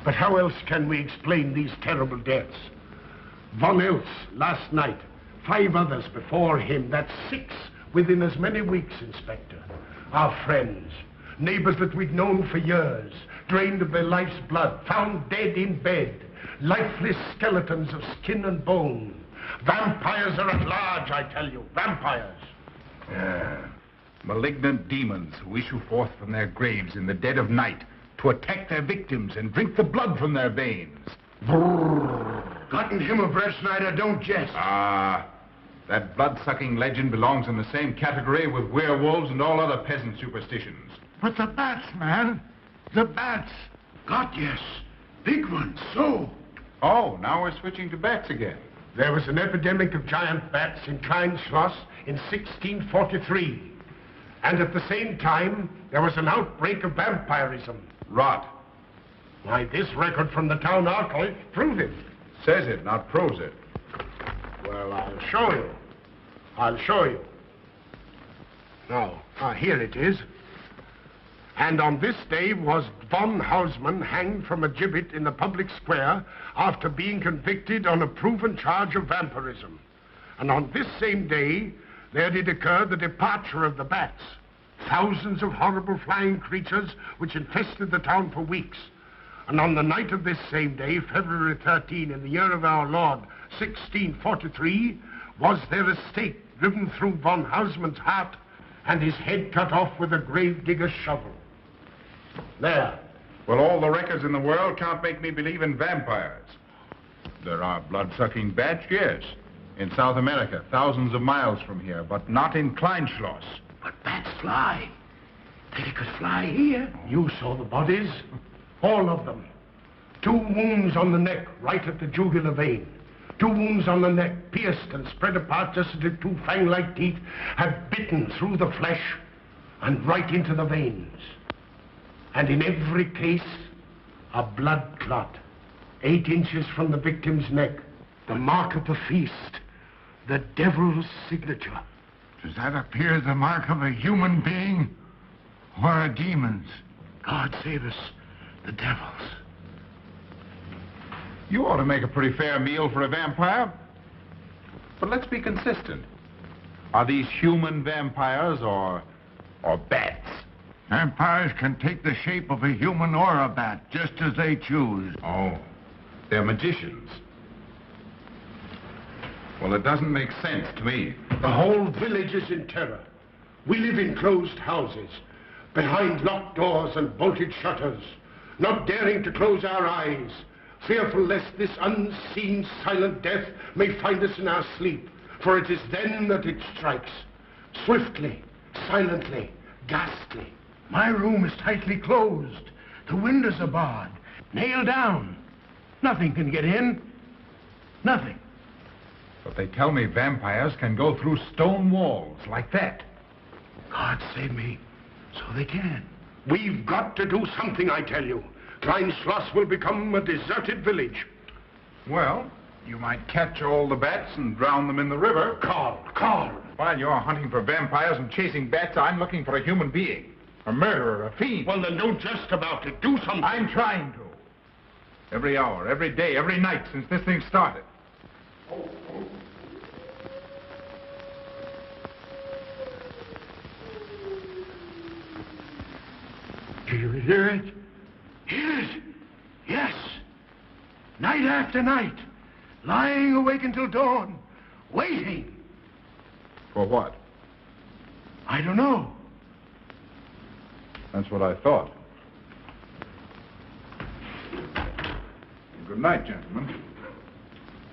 But how else can we explain these terrible deaths? Von Eltz last night, 5 others before him. That's 6 within as many weeks, Inspector. Our friends, neighbors that we'd known for years, drained of their life's blood, found dead in bed, lifeless skeletons of skin and bone. Vampires are at large, I tell you, vampires. Yeah. Malignant demons who issue forth from their graves in the dead of night to attack their victims and drink the blood from their veins. Gotten him of Brettschneider, don't jest. That blood-sucking legend belongs in the same category with werewolves and all other peasant superstitions. But the bats, man. The bats. God, yes. Big ones, so. Oh, now we're switching to bats again. There was an epidemic of giant bats in Kleinschloss in 1643. And at the same time, there was an outbreak of vampirism. Rot. Why, this record from the town archive proves it. Says it, not proves it. Well, I'll show you. I'll show you. Now, here it is. And on this day was von Hausmann hanged from a gibbet in the public square after being convicted on a proven charge of vampirism. And on this same day, there did occur the departure of the bats. Thousands of horrible flying creatures which infested the town for weeks. And on the night of this same day, February 13, in the year of our Lord, 1643, was there a stake driven through von Hausmann's heart and his head cut off with a grave digger's shovel. There. Well, all the records in the world can't make me believe in vampires. There are blood-sucking bats, yes. In South America, thousands of miles from here, but not in Kleinschloss. But bats fly. They could fly here. You saw the bodies. All of them. 2 wounds on the neck, right at the jugular vein. 2 wounds on the neck, pierced and spread apart just as if 2 fang-like teeth had bitten through the flesh and right into the veins. And in every case, a blood clot, 8 inches from the victim's neck. The mark of the feast, the devil's signature. Does that appear the mark of a human being or a demon's? God save us, the devil's. You ought to make a pretty fair meal for a vampire. But let's be consistent. Are these human vampires or bats? Vampires can take the shape of a human or a bat, just as they choose. Oh, they're magicians. Well, it doesn't make sense to me. The whole village is in terror. We live in closed houses, behind locked doors and bolted shutters, not daring to close our eyes, fearful lest this unseen silent death may find us in our sleep, for it is then that it strikes, swiftly, silently, ghastly. My room is tightly closed. The windows are barred, nailed down. Nothing can get in. Nothing. But they tell me vampires can go through stone walls like that. God save me. So they can. We've got to do something, I tell you. Kleinschloss will become a deserted village. Well, you might catch all the bats and drown them in the river. Karl. While you're hunting for vampires and chasing bats, I'm looking for a human being. A murderer, a fiend. Well, then don't jest about it. Do something. I'm trying to. Every hour, every day, every night since this thing started. Do you hear it? Hear it? Yes. Night after night. Lying awake until dawn. Waiting. For what? I don't know. That's what I thought. Good night, gentlemen.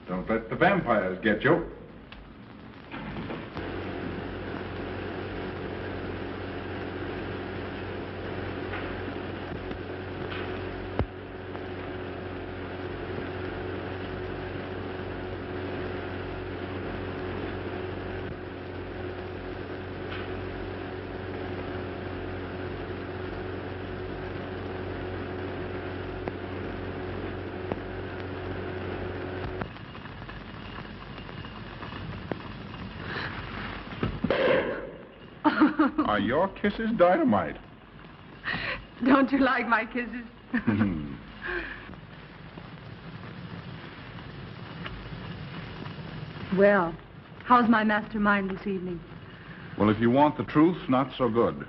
Don't let the vampires get you. Are your kisses dynamite? Don't you like my kisses? Well, how's my mastermind this evening? Well, if you want the truth, not so good.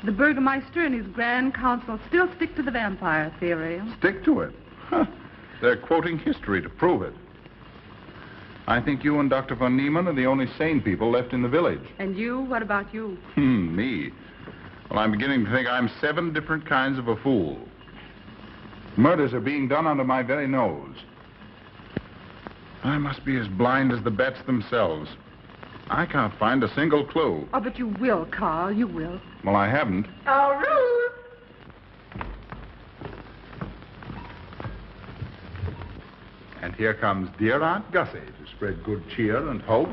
The Burgermeister and his Grand Council still stick to the vampire theory. Stick to it. Huh. They're quoting history to prove it. I think you and Dr. von Niemann are the only sane people left in the village. And you? What about you? Me? Well, I'm beginning to think I'm 7 different kinds of a fool. Murders are being done under my very nose. I must be as blind as the bats themselves. I can't find a single clue. Oh, but you will, Karl. You will. Well, I haven't. Oh, Ruth! And here comes dear Aunt Gussie to spread good cheer and hope.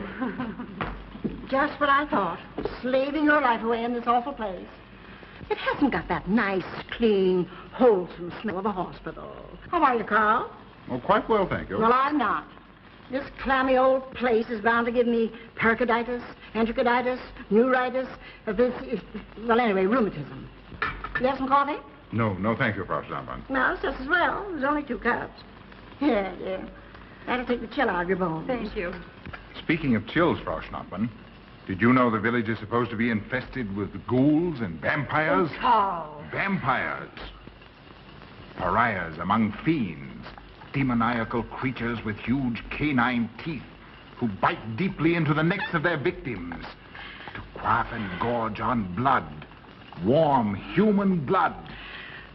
Just what I thought. Slaving your life away in this awful place. It hasn't got that nice, clean, wholesome smell of a hospital. How are you, Karl? Oh, quite well, thank you. Well, I'm not. This clammy old place is bound to give me pericarditis, enterocolitis, neuritis, well, anyway, rheumatism. You have some coffee? No, thank you, Frau Stammmann. No, it's just as well. There's only 2 cups. Here, dear. That'll take the chill out of your bones. Thank you. Speaking of chills, Frau Schnappmann, did you know the village is supposed to be infested with ghouls and vampires? Oh, Karl. Vampires. Pariahs among fiends. Demoniacal creatures with huge canine teeth who bite deeply into the necks of their victims to quaff and gorge on blood. Warm human blood.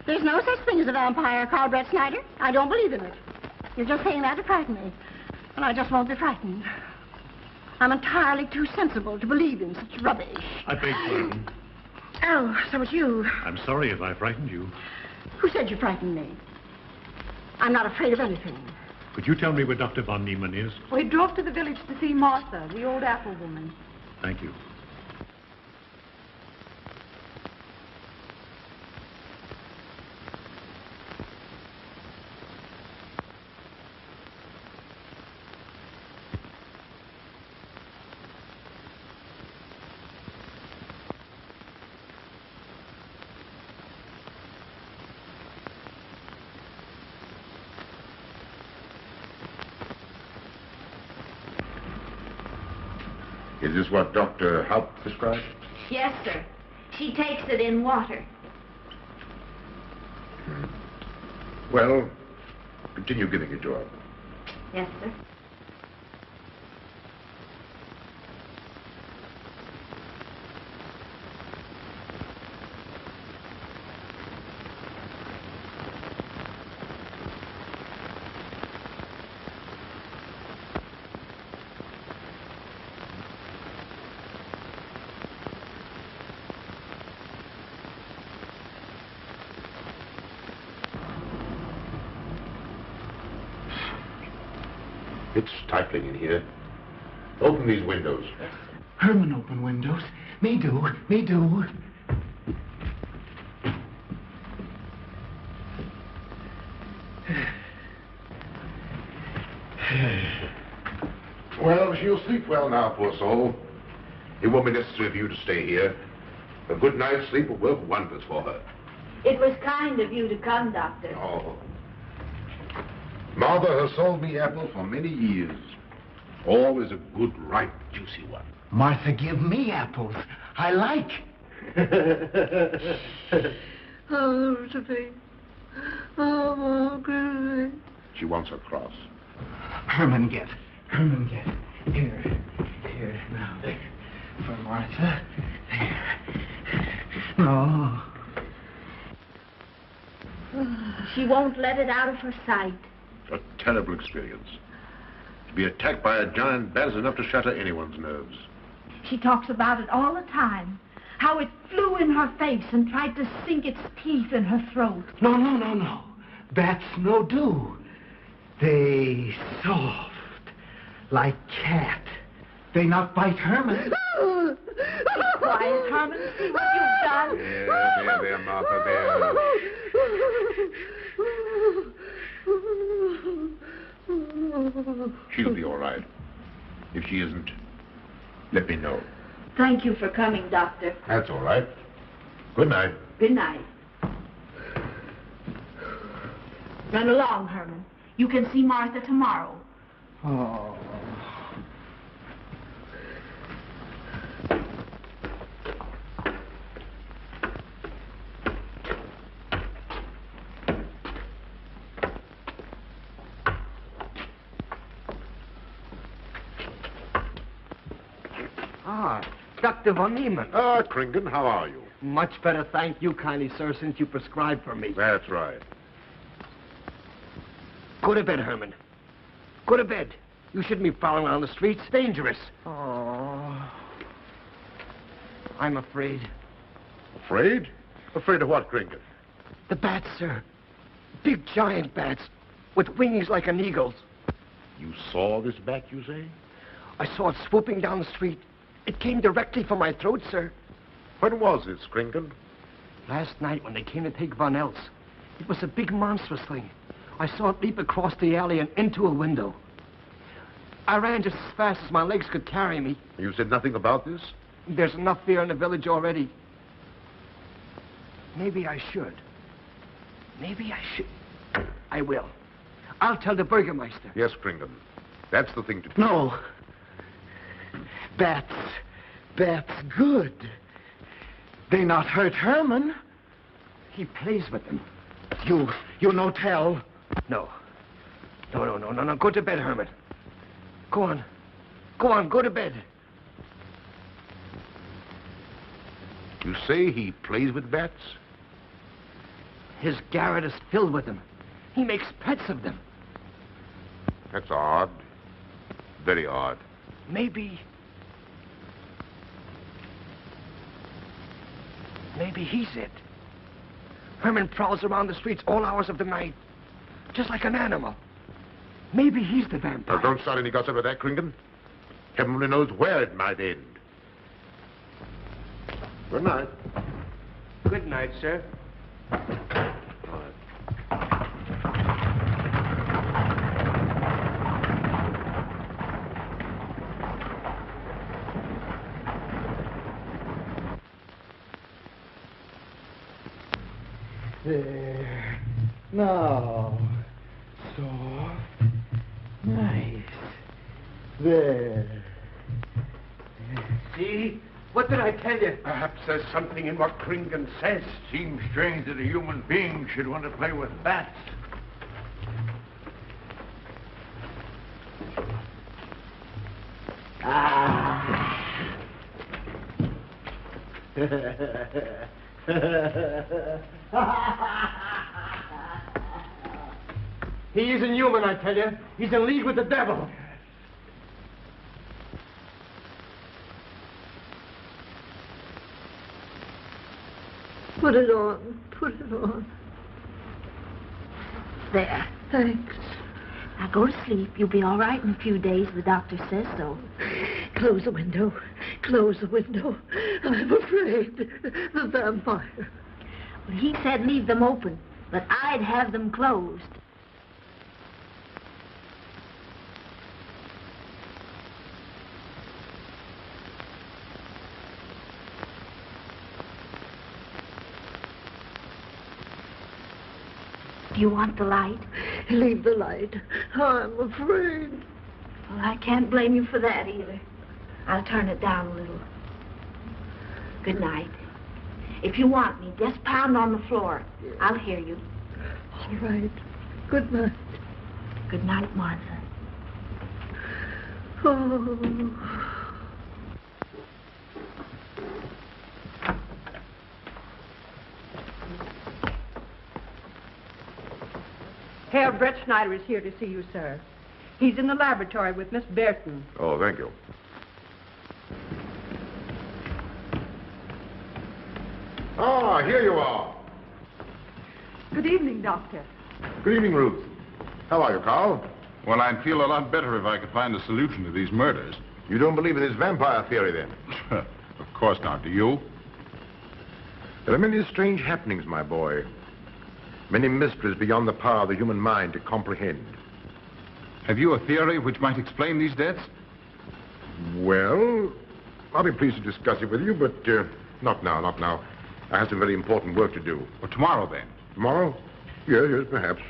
There's no such thing as a vampire, Karl Brettschneider. I don't believe in it. You're just saying that to frighten me. And I just won't be frightened. I'm entirely too sensible to believe in such rubbish. I beg pardon. Oh, so it's you. I'm sorry if I frightened you. Who said you frightened me? I'm not afraid of anything. Could you tell me where Dr. von Niemann is? We drove to the village to see Martha, the old apple woman. Thank you. Is this what Dr. Haupt prescribed? Yes, sir. She takes it in water. Well, continue giving it to her. Yes, sir. It's stifling in here. Open these windows. Herman open windows. Me do. Well, she'll sleep well now, poor soul. It won't be necessary for you to stay here. A good night's sleep will work wonders for her. It was kind of you to come, Doctor. Oh. Mother has sold me apples for many years. Always a good, ripe, juicy one. Martha, give me apples. I like. Oh, Sophie. Oh, good. She wants her cross. Herman, get. Here. Now, there. For Martha. There. No. She won't let it out of her sight. A terrible experience. To be attacked by a giant bat is enough to shatter anyone's nerves. She talks about it all the time. How it flew in her face and tried to sink its teeth in her throat. No. Bats no do. They soft. Like cat. They not bite Herman. Be quiet, Herman. See what you've done. There, Martha, there. She'll be all right. If she isn't, let me know. Thank you for coming, Doctor. That's all right. Good night. Good night. Run along, Herman. You can see Martha tomorrow. Oh. Dr. von Niemann. Ah, Kringen, how are you? Much better, thank you kindly, sir, since you prescribed for me. That's right. Go to bed, Herman. Go to bed. You shouldn't be prowling around the streets. Dangerous. Oh. I'm afraid. Afraid? Afraid of what, Kringen? The bats, sir. Big, giant bats with wings like an eagle's. You saw this bat, you say? I saw it swooping down the street. It came directly for my throat, sir. When was this, Kringen? Last night when they came to take Von Eltz. It was a big monstrous thing. I saw it leap across the alley and into a window. I ran just as fast as my legs could carry me. You said nothing about this? There's enough fear in the village already. Maybe I should. I will. I'll tell the Burgermeister. Yes, Kringen. That's the thing to do. No. Bats good. They not hurt Herman. He plays with them. You no tell. No. No. Go to bed, Herman. Go on, go to bed. You say he plays with bats? His garret is filled with them. He makes pets of them. That's odd. Very odd. Maybe he's it. Herman prowls around the streets all hours of the night, just like an animal. Maybe he's the vampire. Now, don't start any gossip of that, Kringen. Heaven only knows where it might end. Good night. Good night, sir. There. Now. Soft. Nice. There. See? What did I tell you? Perhaps there's something in what Kringen says. Seems strange that a human being should want to play with bats. He isn't human, I tell you. He's in league with the devil. Put it on. Put it on. There. Thanks. Now go to sleep. You'll be all right in a few days. The doctor says so. Close the window. Close the window. I'm afraid. The vampire. Well, he said leave them open, but I'd have them closed. Do you want the light? Leave the light. I'm afraid. Well, I can't blame you for that either. I'll turn it down a little. Good night. If you want me, just pound on the floor. I'll hear you. All right. Good night. Good night, Martha. Oh. Karl Brettschneider is here to see you, sir. He's in the laboratory with Miss Burton. Oh, thank you. Ah, here you are. Good evening, Doctor. Good evening, Ruth. How are you, Carl? Well, I'd feel a lot better if I could find a solution to these murders. You don't believe in this vampire theory, then? Of course not. Do you? There are many strange happenings, my boy. Many mysteries beyond the power of the human mind to comprehend. Have you a theory which might explain these deaths? Well, I'll be pleased to discuss it with you, but not now, not now. I have some very important work to do. Well, tomorrow, then. Tomorrow? Yes, perhaps.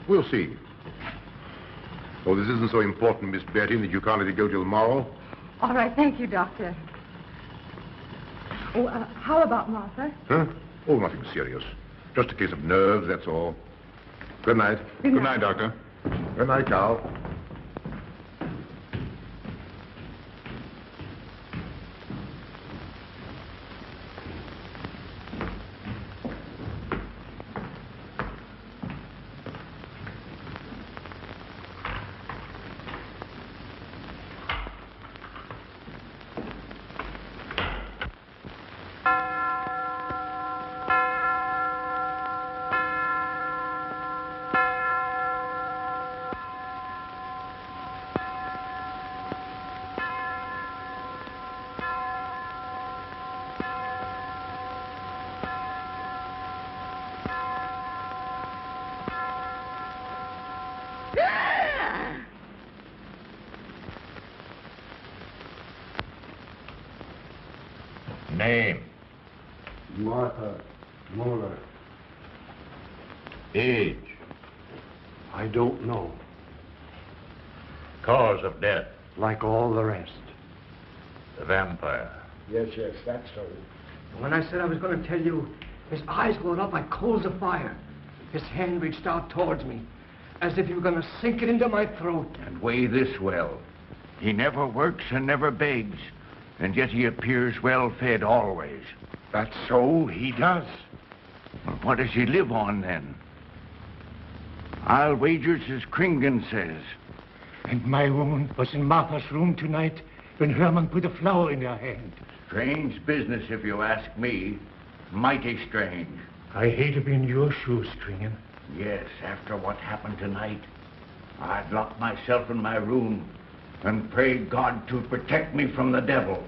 We'll see. Oh, this isn't so important, Miss Betty, that you can't let it go till tomorrow. All right, thank you, Doctor. Oh, how about Martha? Huh? Oh, nothing serious. Just a case of nerves, that's all. Good night. Good night, Doctor. Good night, Carl. Name? Martha Muller. Age? I don't know. Cause of death? Like all the rest. The vampire? Yes, that's so. When I said I was going to tell you, his eyes glowed up like coals of fire. His hand reached out towards me, as if he were going to sink it into my throat. And weigh this well. He never works and never begs, and yet he appears well-fed always. That's so, he does. Well, what does he live on, then? I'll wager it's as Kringen says. And my woman was in Martha's room tonight when Hermann put a flower in her hand. Strange business, if you ask me. Mighty strange. I hate to be in your shoes, Kringen. Yes, after what happened tonight, I'd lock myself in my room and pray God to protect me from the devil.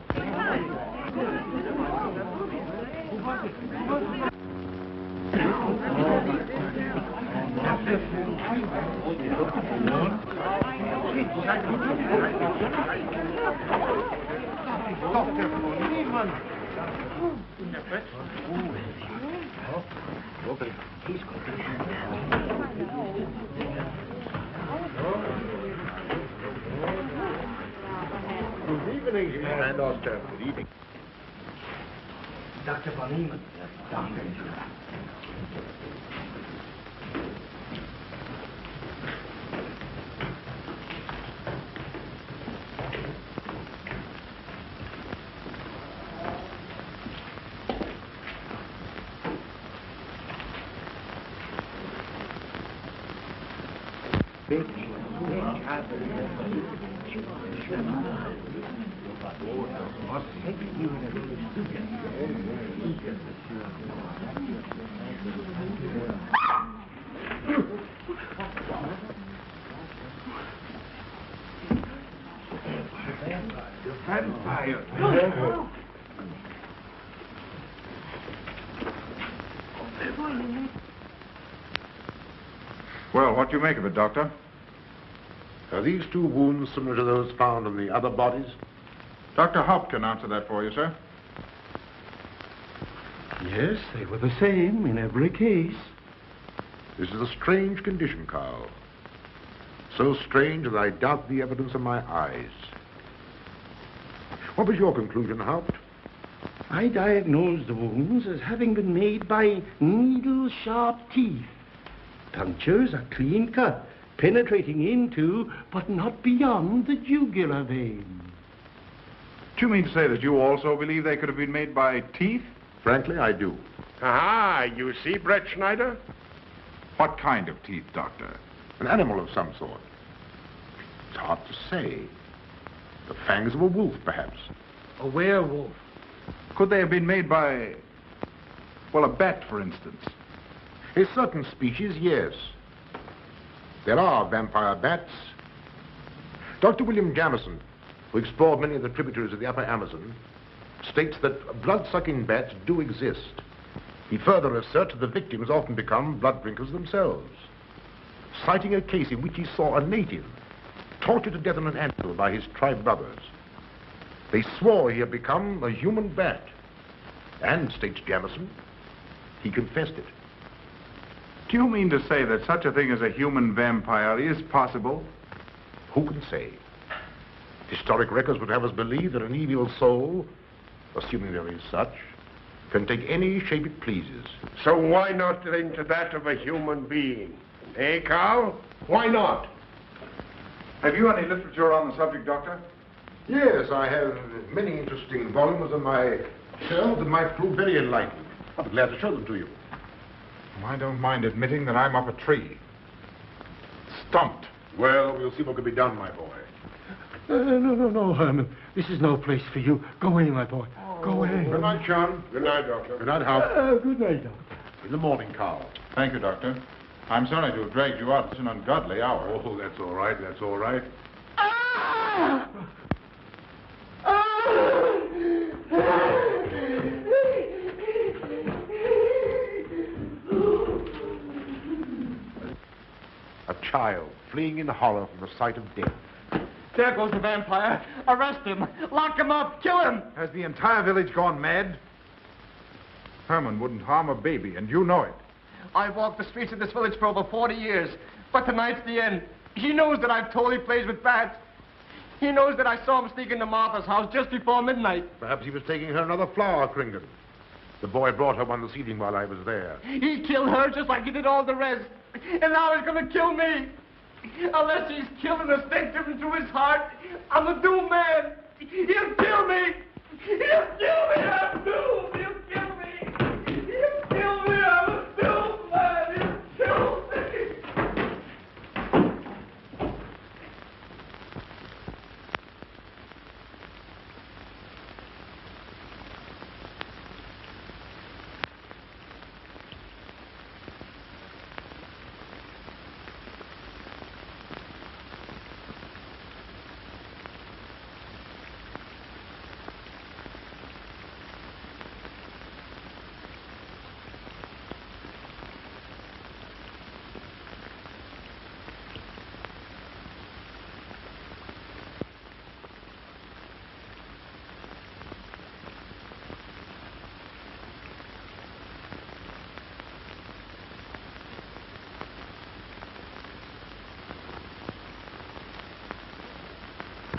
Dr. von Niemann. evening, and Oscar. Good evening. Dr. von Niemann. Doctor. Well, what do you make of it, Doctor? Are these 2 wounds similar to those found on the other bodies? Dr. Haupt can answer that for you, sir. Yes, they were the same in every case. This is a strange condition, Karl. So strange that I doubt the evidence of my eyes. What was your conclusion, Haupt? I diagnosed the wounds as having been made by needle-sharp teeth. Punctures are clean cut, penetrating into, but not beyond, the jugular vein. Do you mean to say that you also believe they could have been made by teeth? Frankly, I do. Ah, you see, Brettschneider? What kind of teeth, Doctor? An animal of some sort. It's hard to say. The fangs of a wolf, perhaps. A werewolf. Could they have been made by, well, a bat, for instance? A certain species, yes. There are vampire bats. Dr. William Jamison, who explored many of the tributaries of the upper Amazon, states that blood-sucking bats do exist. He further asserts that the victims often become blood drinkers themselves, citing a case in which he saw a native tortured to death on an anthill by his tribe brothers. They swore he had become a human bat, and, states Jamison, he confessed it. Do you mean to say that such a thing as a human vampire is possible? Who can say? Historic records would have us believe that an evil soul, assuming there is such, can take any shape it pleases. So why not into that of a human being? Eh, Karl? Why not? Have you any literature on the subject, Doctor? Yes, I have many interesting volumes on my shelves that might prove very enlightening. I'll be glad to show them to you. I don't mind admitting that I'm up a tree. Stumped. Well, we'll see what can be done, my boy. No, Herman. This is no place for you. Go away, my boy. Go away. Good night, John. Good night, Doctor. Good night, Hal. Good night, Doctor. In the morning, Karl. Thank you, Doctor. I'm sorry to have dragged you out at such an ungodly hour. Oh, that's all right. That's all right. A child fleeing in horror from the sight of death. There goes the vampire. Arrest him. Lock him up. Kill him. Has the entire village gone mad? Herman wouldn't harm a baby, and you know it. I've walked the streets of this village for over 40 years, but tonight's the end. He knows that I've told he plays with bats. He knows that I saw him sneak into Martha's house just before midnight. Perhaps he was taking her another flower, Kringan. The boy brought her one this evening while I was there. He killed her just like he did all the rest. And now he's going to kill me. Unless he's killing a stake driven through his heart, I'm a doomed man. He'll kill me. He'll kill me. I'm doomed. He'll kill me. He'll kill me. I'm a doomed man. He'll kill me.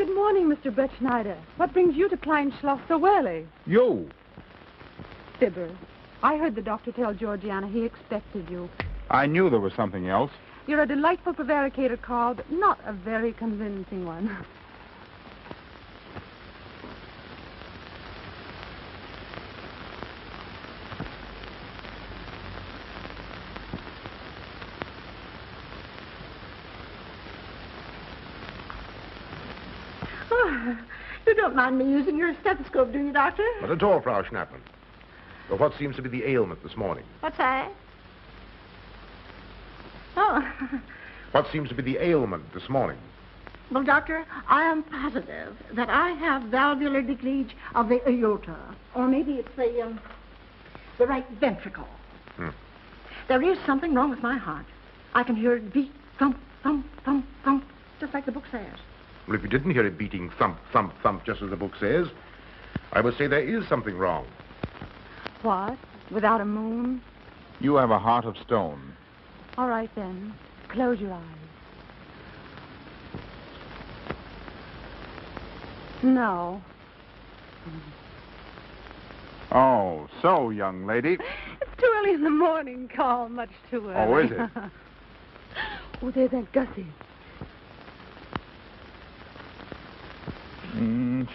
Good morning, Mr. Brettschneider. What brings you to Kleinschloss so early? You. Fibber, I heard the doctor tell Georgiana he expected you. I knew there was something else. You're a delightful prevaricator, Karl, but not a very convincing one. Oh, you don't mind me using your stethoscope, do you, Doctor? Not at all, Frau Schnappmann. But what seems to be the ailment this morning? What's that? Oh. What seems to be the ailment this morning? Well, Doctor, I am positive that I have valvular leakage of the aorta. Or maybe it's the right ventricle. There is something wrong with my heart. I can hear it beat, thump, thump, thump, thump, just like the book says. Well, if you didn't hear it beating thump, thump, thump, just as the book says, I would say there is something wrong. What? Without a moon? You have a heart of stone. All right, then. Close your eyes. No. Oh, so, young lady. It's too early in the morning, Karl. Much too early. Oh, is it? Oh, there's Aunt Gussie.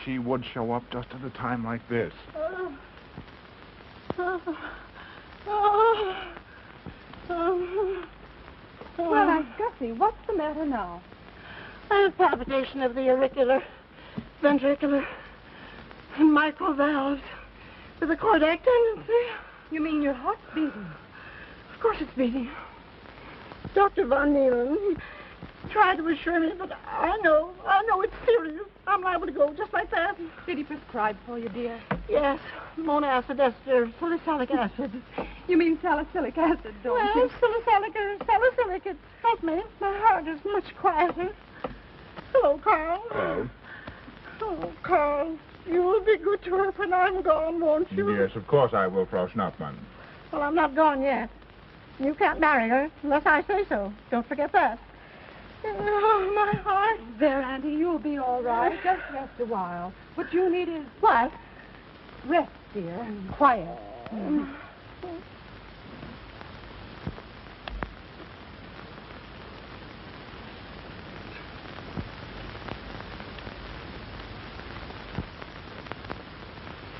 She would show up just at a time like this. Well, Aunt Gussie, what's the matter now? I have palpitation of the auricular, ventricular, and mitral valves with a cardiac tendency. You mean your heart's beating? Of course it's beating. Dr. von Niemann tried to assure me, but I know it's serious. I'm liable to go just like that. Did he prescribe for you, dear? Yes, monacid ester, salicylic acid. You mean salicylic acid, don't you? Well, salicylic, it helped me. My heart is much quieter. Hello, Karl. Hello. Oh, Karl, you will be good to her when I'm gone, won't you? Yes, of course I will, Frau Schnappmann. Well, I'm not gone yet. You can't marry her unless I say so. Don't forget that. Oh, my heart. There, Auntie, you'll be all right. Just rest a while. What you need is... What? Rest, dear, and quiet.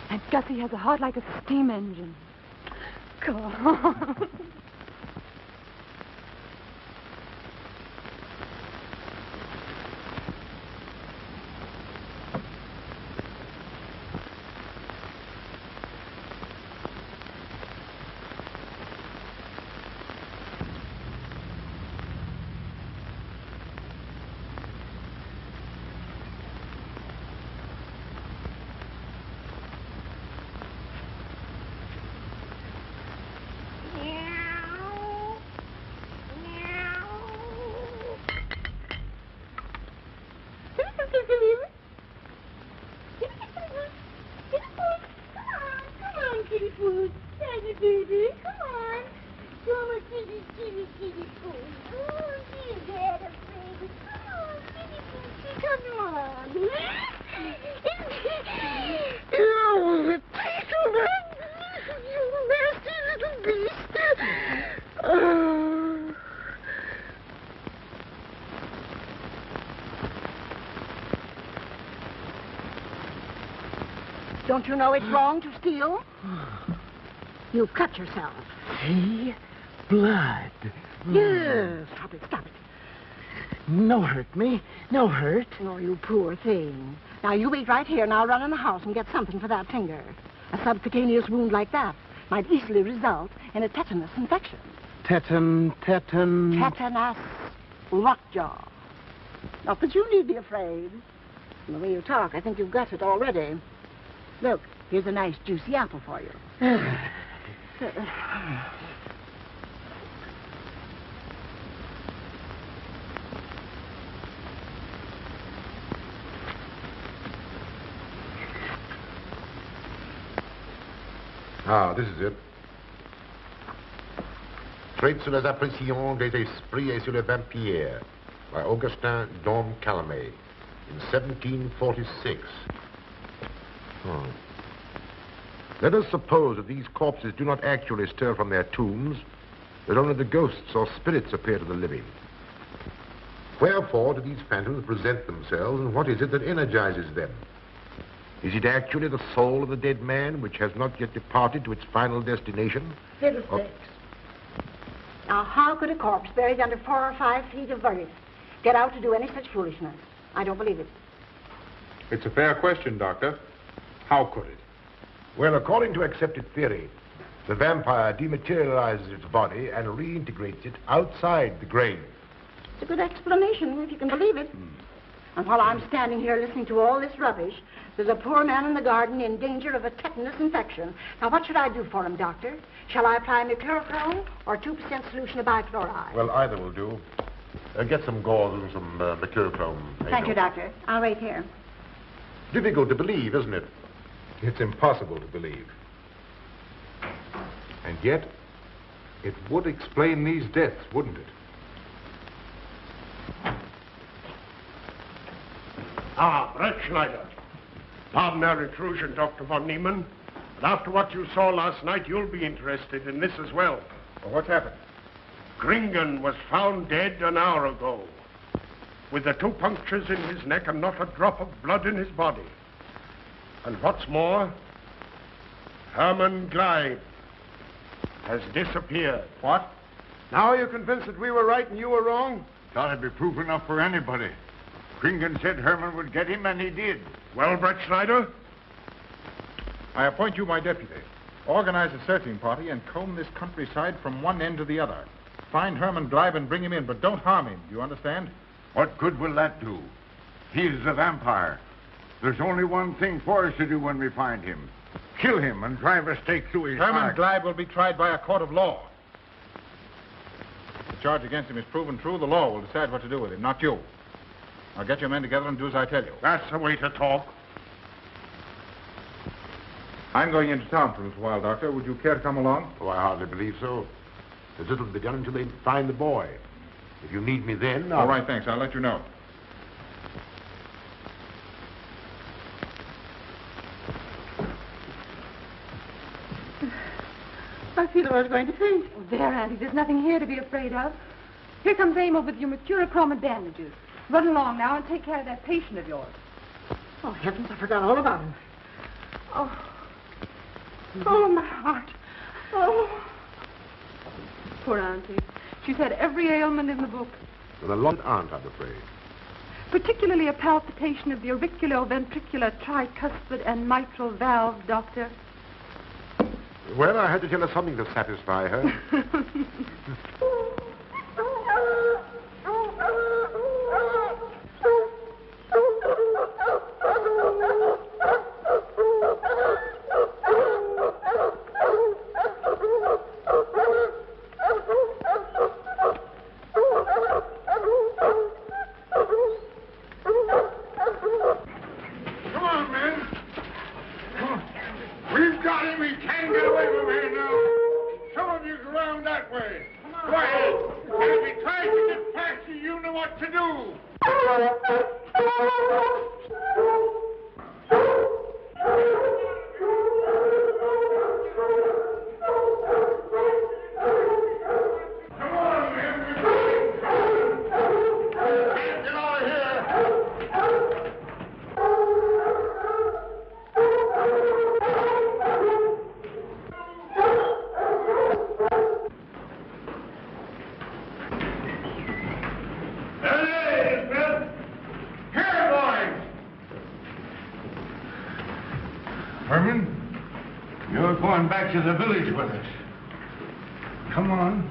Aunt Gussie has a heart like a steam engine. Go on. Don't you know it's wrong to steal? You've cut yourself. See? Blood. Yes. Stop it. No hurt me. No hurt. Oh, you poor thing. Now, you wait right here, and I'll run in the house and get something for that finger. A subcutaneous wound like that might easily result in a tetanus infection. Tetanus. Tetanus. Lockjaw. Not that you need be afraid. From the way you talk, I think you've got it already. Look, here's a nice juicy apple for you. Ah, this is it. Traits sur les impressions des esprits et sur les vampires by Augustin Dom Calamet. in 1746. Let us suppose that these corpses do not actually stir from their tombs, that only the ghosts or spirits appear to the living. Wherefore do these phantoms present themselves, and what is it that energizes them? Is it actually the soul of the dead man, which has not yet departed to its final destination? Fiddlesticks. Now, how could a corpse buried under 4 or 5 feet of earth get out to do any such foolishness? I don't believe it. It's a fair question, Doctor. How could it? Well, according to accepted theory, the vampire dematerializes its body and reintegrates it outside the grave. It's a good explanation, if you can believe it. And while I'm standing here listening to all this rubbish, there's a poor man in the garden in danger of a tetanus infection. Now, what should I do for him, Doctor? Shall I apply mercurochrome or 2% solution of bichloride? Well, either will do. Get some gauze and some mercurochrome. Thank you, Doctor. I'll wait here. Difficult to believe, isn't it? It's impossible to believe. And yet, it would explain these deaths, wouldn't it? Ah, Brettschneider. Pardon our intrusion, Dr. von Niemann. But after what you saw last night, you'll be interested in this as well. Well, what's happened? Gringen was found dead an hour ago, with the 2 punctures in his neck and not a drop of blood in his body. And what's more, Hermann Gleib has disappeared. What? Now you're convinced that we were right and you were wrong? That'd be proof enough for anybody. Gringen said Hermann would get him, and he did. Well, Brettschneider? I appoint you my deputy. Organize a searching party and comb this countryside from one end to the other. Find Hermann Gleib and bring him in, but don't harm him. You understand? What good will that do? He's a vampire. There's only one thing for us to do when we find him. Kill him and drive a stake through his Hermann heart. Gleib will be tried by a court of law. If the charge against him is proven true, the law will decide what to do with him, not you. Now get your men together and do as I tell you. That's the way to talk. I'm going into town for a little while, Doctor. Would you care to come along? Oh, I hardly believe so. There's little to be done until they find the boy. If you need me then, All right, thanks. I'll let you know. I feel I was going to faint. Oh, there, Auntie, there's nothing here to be afraid of. Here comes Emil with your mercurochrome and bandages. Run along now and take care of that patient of yours. Oh, heavens, I forgot all about him. Oh. Oh, my heart. Oh. Poor Auntie. She's had every ailment in the book. Well, a lot aren't, I'm afraid. Particularly a palpitation of the auriculoventricular tricuspid and mitral valve, Doctor. Well, I had to tell her something to satisfy her. Herman, you're going back to the village with us. Come on.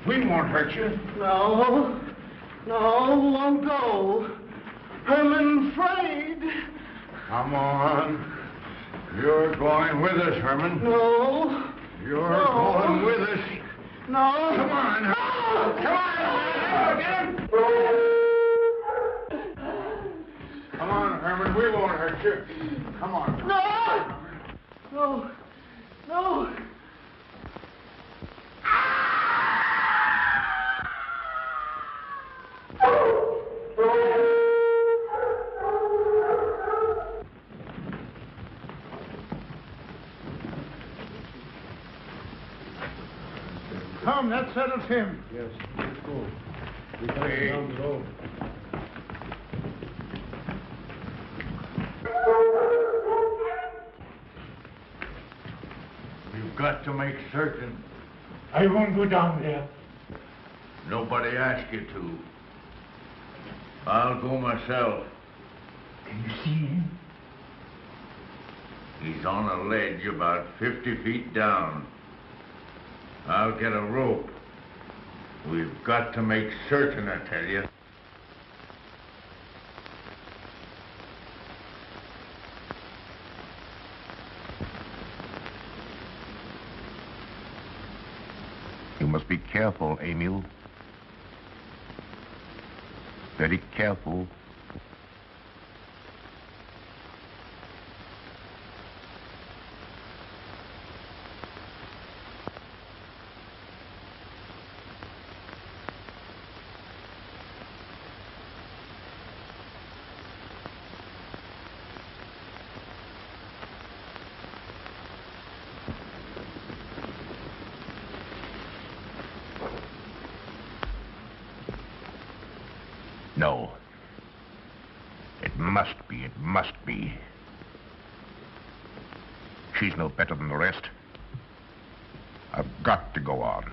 We won't hurt you. No, won't go. Herman afraid. Come on. You're going with us, Herman. No. You're going with us. No. Come on. No. Come on. Get him. Come on, Herman. We won't hurt you. Come on. No. on, that settles him. Yes, let's go. We can get down the road. You've got to make certain. I won't go down there. Nobody asked you to. I'll go myself. Can you see him? He's on a ledge about 50 feet down. I'll get a rope. We've got to make certain, I tell you. You must be careful, Emil. Very careful. No. It must be, it must be. She's no better than the rest. I've got to go on.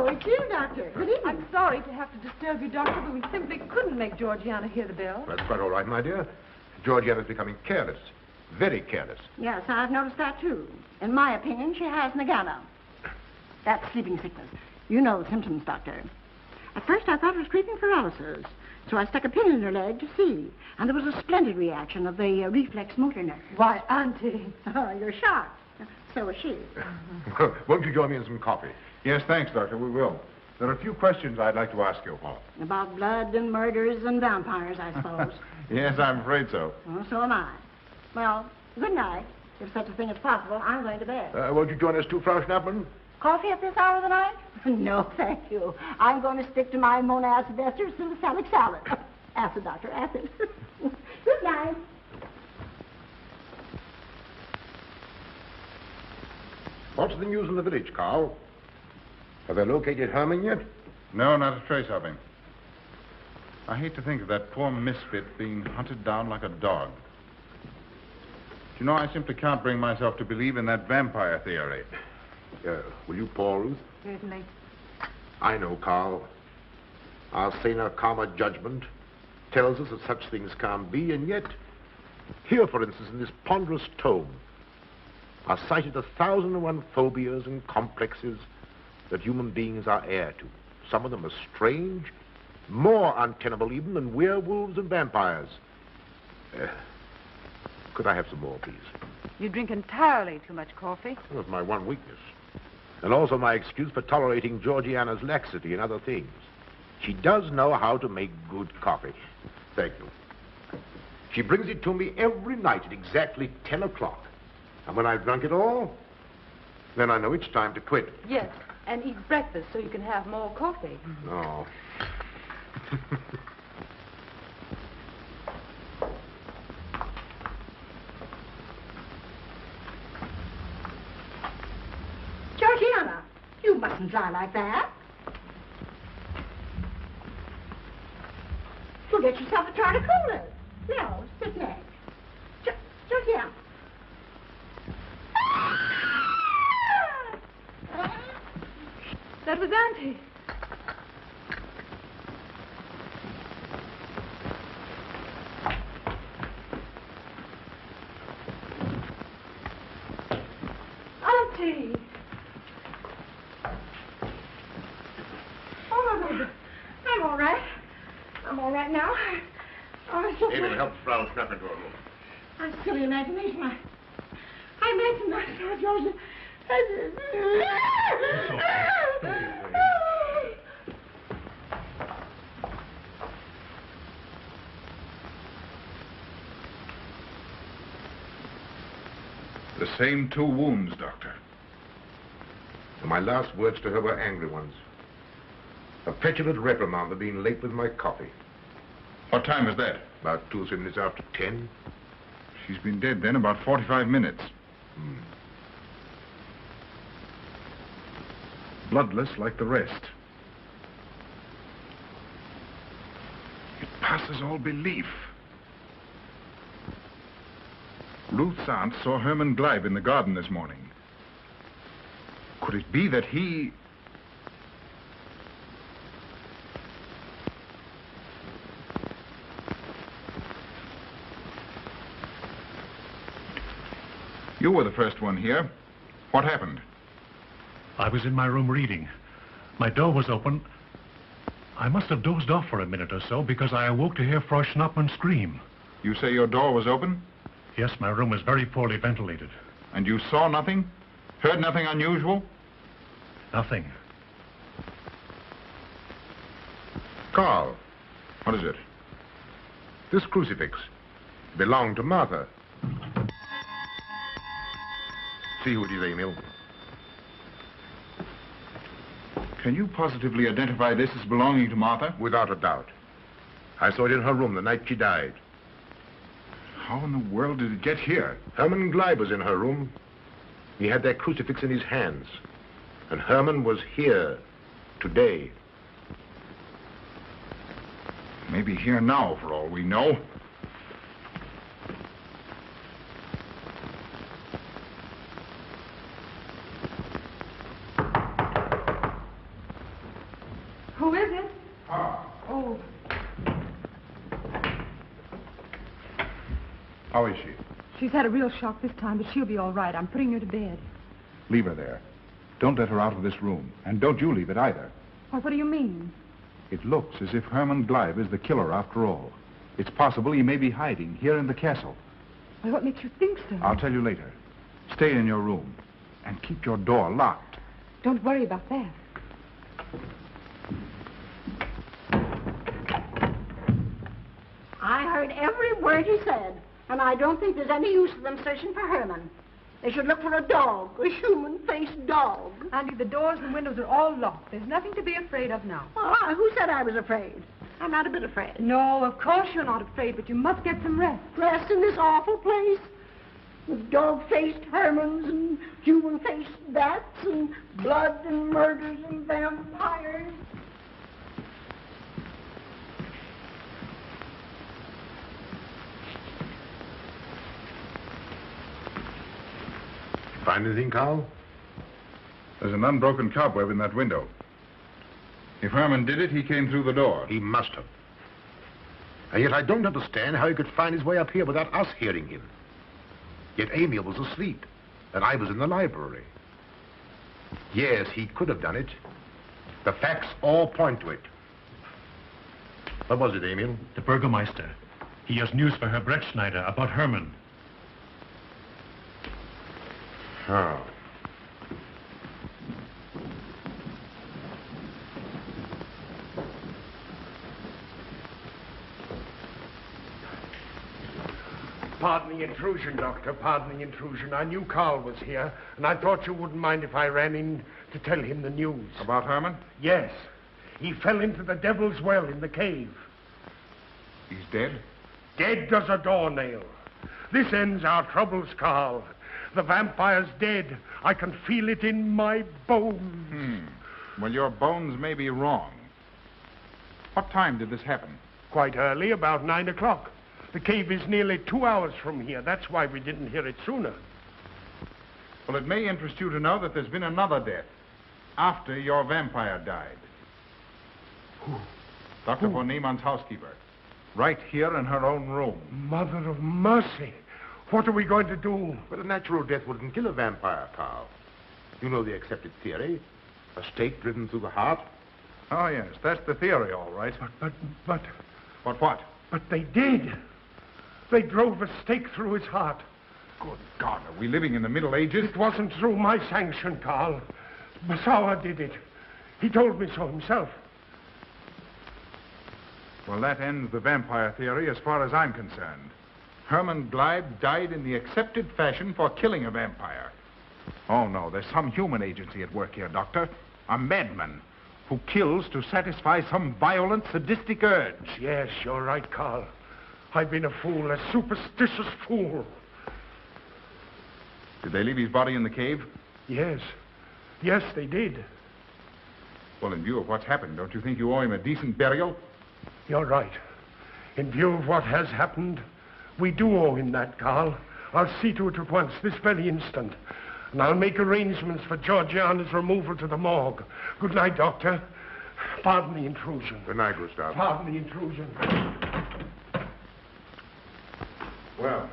It's you, Doctor. Good evening. I'm sorry to have to disturb you, Doctor, but we simply couldn't make Georgiana hear the bell. That's quite all right, my dear. Georgiana's becoming careless. Very careless. Yes, I've noticed that, too. In my opinion, she has Nagana. That's sleeping sickness. You know the symptoms, Doctor. At first, I thought it was creeping paralysis, so I stuck a pin in her leg to see. And there was a splendid reaction of the reflex motor nerve. Why, Auntie. Oh, you're shocked. So was she. Won't you join me in some coffee? Yes, thanks, Doctor. We will. There are a few questions I'd like to ask you. About blood and murders and vampires, I suppose. Yes, I'm afraid so. Well, so am I. Well, good night. If such a thing is possible, I'm going to bed. Won't you join us too, Frau Schnappmann? Coffee at this hour of the night? No, thank you. I'm going to stick to my monacid esters and salicylic salad. Acid, Doctor, acid. Good night. What's the news in the village, Karl? Have they located Hermann yet? No, not a trace of him. I hate to think of that poor misfit being hunted down like a dog. You know, I simply can't bring myself to believe in that vampire theory. Will you pour, Ruth? Certainly. I know, Karl. Our saner, calmer judgment tells us that such things can't be, and yet, here, for instance, in this ponderous tome, are cited 1,001 phobias and complexes that human beings are heir to. Some of them are strange, more untenable even than werewolves and vampires. Could I have some more, please? You drink entirely too much coffee. That's my one weakness. And also my excuse for tolerating Georgiana's laxity and other things. She does know how to make good coffee. Thank you. She brings it to me every night at exactly 10 o'clock. And when I've drunk it all, then I know it's time to quit. Yes, and eat breakfast so you can have more coffee. No. Georgiana, you mustn't lie like that. You'll get yourself a jar of coolers. No, sit next. Georgiana. That was Auntie. Auntie. Oh, I'm all right. I'm all right now. David, help Frau Schnapp into her room. I'm silly imagination. I imagine myself, Joseph. The same 2 wounds, Doctor. And my last words to her were angry ones. A petulant reprimand for being late with my coffee. What time is that? About 2 or 3 minutes after 10. She's been dead then about 45 minutes. Bloodless like the rest. It passes all belief. Ruth's aunt saw Hermann Gleib in the garden this morning. Could it be that he... You were the first one here. What happened? I was in my room reading. My door was open. I must have dozed off for a minute or so because I awoke to hear Frau Schnappmann scream. You say your door was open? Yes, my room is very poorly ventilated. And you saw nothing? Heard nothing unusual? Nothing. Karl. What is it? This crucifix belonged to Martha. See who it is, Emil. Can you positively identify this as belonging to Martha? Without a doubt. I saw it in her room the night she died. How in the world did it get here? Hermann Gleib was in her room. He had that crucifix in his hands. And Hermann was here today. Maybe here now, for all we know. Who is it? Oh. How is she? She's had a real shock this time, but she'll be all right. I'm putting her to bed. Leave her there. Don't let her out of this room. And don't you leave it either. Why, what do you mean? It looks as if Hermann Gleib is the killer after all. It's possible he may be hiding here in the castle. Why, what makes you think so? I'll tell you later. Stay in your room and keep your door locked. Don't worry about that. I heard every word he said, and I don't think there's any use of them searching for Herman. They should look for a dog, a human-faced dog. Auntie, the doors and windows are all locked. There's nothing to be afraid of now. Well, who said I was afraid? I'm not a bit afraid. No, of course you're not afraid, but you must get some rest. Rest in this awful place? With dog-faced Hermans and human-faced bats and blood and murders and vampires. Find anything, Karl? There's an unbroken cobweb in that window. If Hermann did it, he came through the door. He must have. And yet I don't understand how he could find his way up here without us hearing him. Yet Emil was asleep, and I was in the library. Yes, he could have done it. The facts all point to it. What was it, Emil? The Burgermeister. He has news for Herr Brettschneider about Hermann. Oh. Pardon the intrusion, Doctor. Pardon the intrusion. I knew Karl was here, and I thought you wouldn't mind if I ran in to tell him the news. About Hermann? Yes. He fell into the Devil's Well in the cave. He's dead? Dead as a doornail. This ends our troubles, Karl. The vampire's dead. I can feel it in my bones. Well, your bones may be wrong. What time did this happen? Quite early, about 9 o'clock. The cave is nearly 2 hours from here. That's why we didn't hear it sooner. Well, it may interest you to know that there's been another death after your vampire died. Who? Dr. von Niemann's housekeeper. Right here in her own room. Mother of mercy. What are we going to do? But a natural death wouldn't kill a vampire, Karl. You know the accepted theory. A stake driven through the heart. Oh, yes, that's the theory, all right. But... What? But they did. They drove a stake through his heart. Good God, are we living in the Middle Ages? It wasn't through my sanction, Karl. Basawa did it. He told me so himself. Well, that ends the vampire theory as far as I'm concerned. Hermann Gleib died in the accepted fashion for killing a vampire. Oh, no, there's some human agency at work here, Doctor. A madman who kills to satisfy some violent, sadistic urge. Yes, you're right, Karl. I've been a fool, a superstitious fool. Did they leave his body in the cave? Yes. Yes, they did. Well, in view of what's happened, don't you think you owe him a decent burial? You're right. In view of what has happened, we do owe him that, Karl. I'll see to it at once, this very instant. And I'll make arrangements for Georgiana's removal to the morgue. Good night, Doctor. Pardon the intrusion. Good night, Gustav. Pardon the intrusion. Well,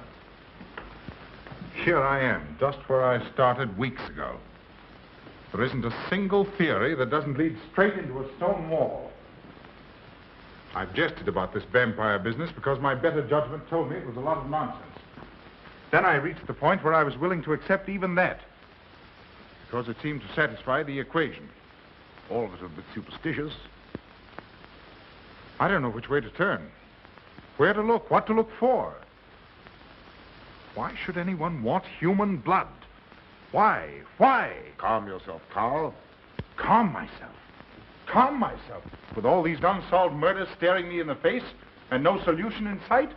here I am, just where I started weeks ago. There isn't a single theory that doesn't lead straight into a stone wall. I've jested about this vampire business because my better judgment told me it was a lot of nonsense. Then I reached the point where I was willing to accept even that, because it seemed to satisfy the equation. All of us are a bit superstitious. I don't know which way to turn, where to look, what to look for. Why should anyone want human blood? Why? Why? Calm yourself, Karl. Calm myself. Calm myself. With all these unsolved murders staring me in the face and no solution in sight?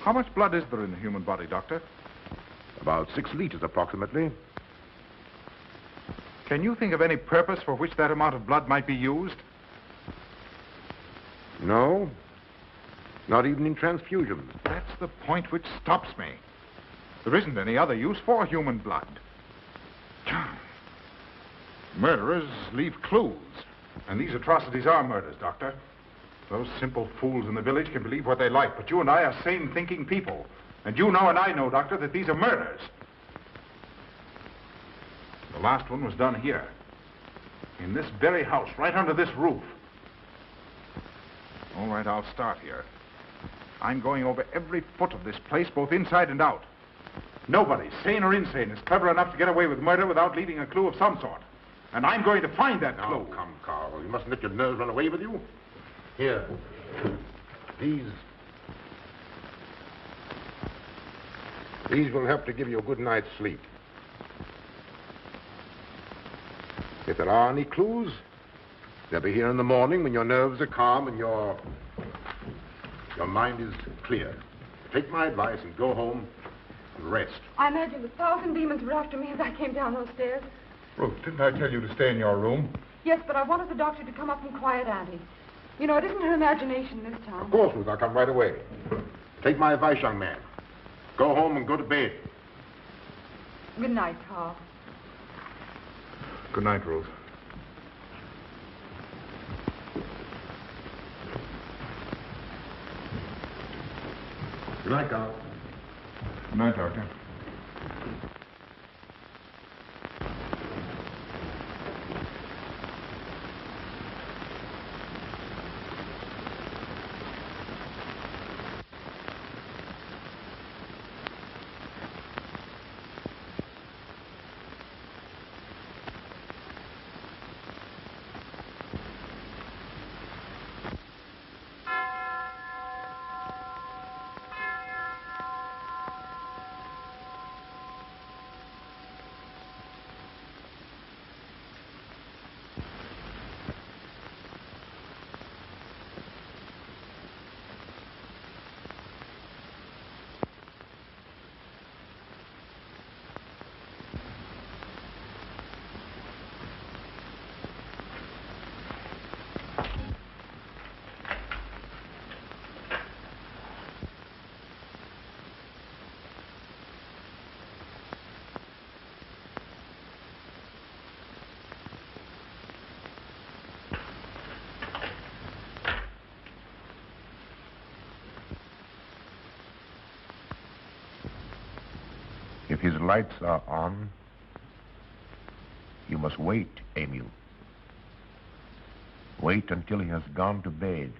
How much blood is there in the human body, Doctor? About 6 liters, approximately. Can you think of any purpose for which that amount of blood might be used? No. Not even in transfusions. That's the point which stops me. There isn't any other use for human blood. Murderers leave clues. And these atrocities are murders, Doctor. Those simple fools in the village can believe what they like, but you and I are sane thinking people. And you know and I know, Doctor, that these are murders. The last one was done here. In this very house, right under this roof. All right, I'll start here. I'm going over every foot of this place, both inside and out. Nobody, sane or insane, is clever enough to get away with murder without leaving a clue of some sort. And I'm going to find that clue. Oh, come, Karl. You mustn't let your nerves run away with you. Here. These will help to give you a good night's sleep. If there are any clues, they'll be here in the morning when your nerves are calm and your mind is clear. Take my advice and go home and rest. I imagine 1,000 demons were after me as I came down those stairs. Ruth, didn't I tell you to stay in your room? Yes, but I wanted the doctor to come up and quiet Auntie. You know, it isn't her imagination this time. Of course, Ruth. I'll come right away. Take my advice, young man. Go home and go to bed. Good night, Karl. Good night, Ruth. Good night, Carl. Good night, Doctor. If his lights are on, you must wait, Emil. Wait until he has gone to bed.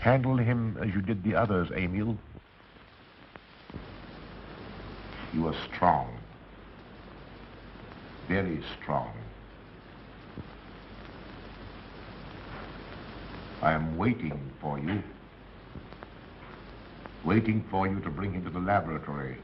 Handle him as you did the others, Emil. You are strong. Very strong. I am waiting for you. Waiting for you to bring him to the laboratory.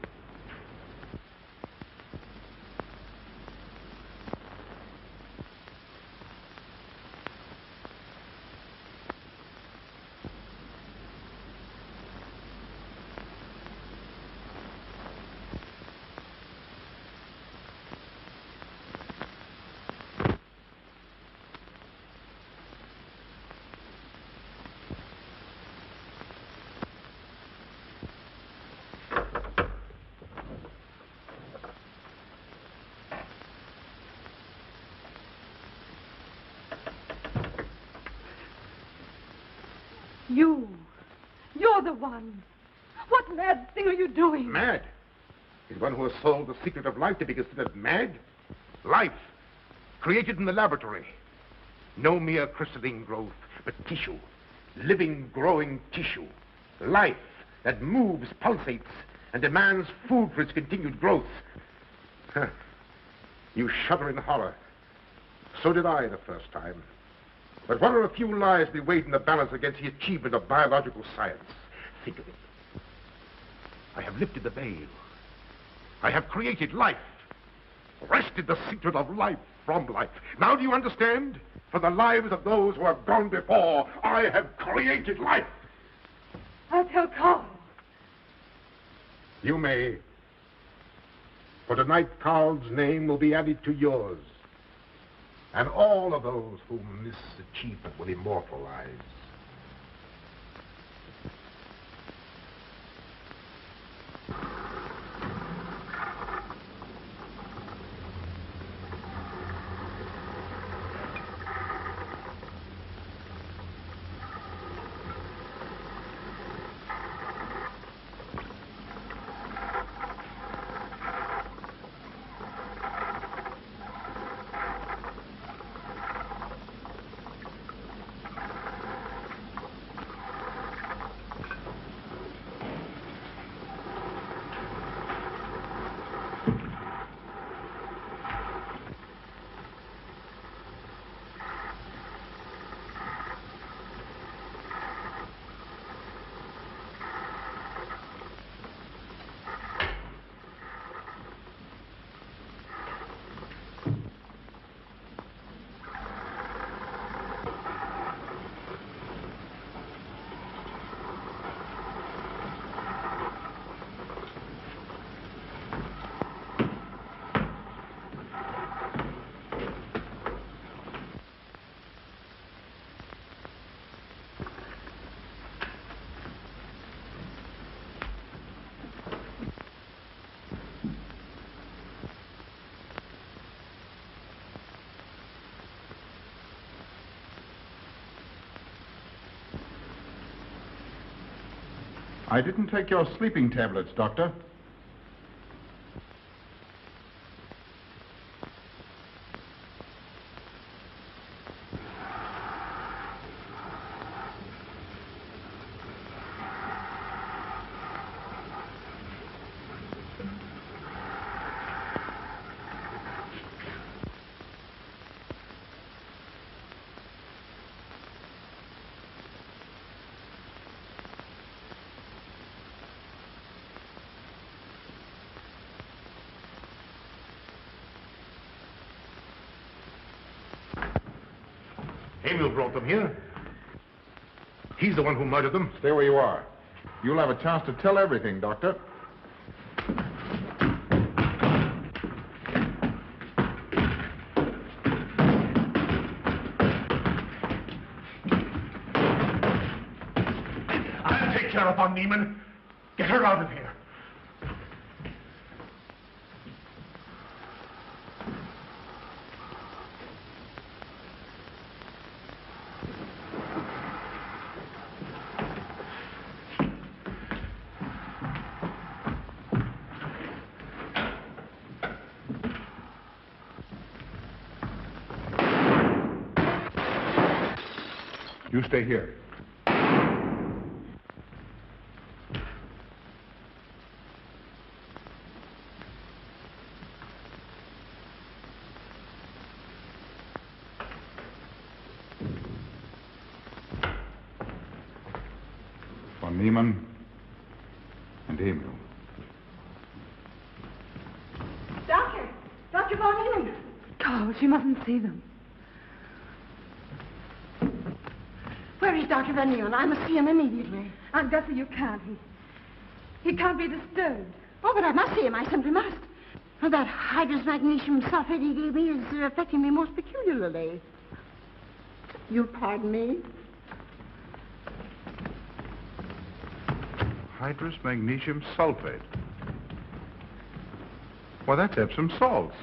You're the one. What mad thing are you doing? Mad? Is one who has solved the secret of life to be considered mad? Life, created in the laboratory. No mere crystalline growth, but tissue. Living, growing tissue. Life that moves, pulsates, and demands food for its continued growth. You shudder in horror. So did I the first time. But what are a few lives be weighed in the balance against the achievement of biological science? Think of it. I have lifted the veil. I have created life, wrested the secret of life from life. Now do you understand? For the lives of those who have gone before, I have created life. I'll tell Karl. You may. For tonight, Karl's name will be added to yours. And all of those whom this achievement will immortalize. I didn't take your sleeping tablets, Doctor. Emil brought them here. He's the one who murdered them. Stay where you are. You'll have a chance to tell everything, Doctor. I'll take care of von Niemann. Get her out of here. You stay here. Von Niemann and Emil. Dr. von Niemann. Karl, she mustn't see them. Where is Dr. von Niemann? I must see him immediately. Aunt Gussie, you can't. He can't be disturbed. Oh, but I must see him. I simply must. That hydrous magnesium sulfate he gave me is affecting me most peculiarly. You'll pardon me? Hydrous magnesium sulfate. Well, that's Epsom salts.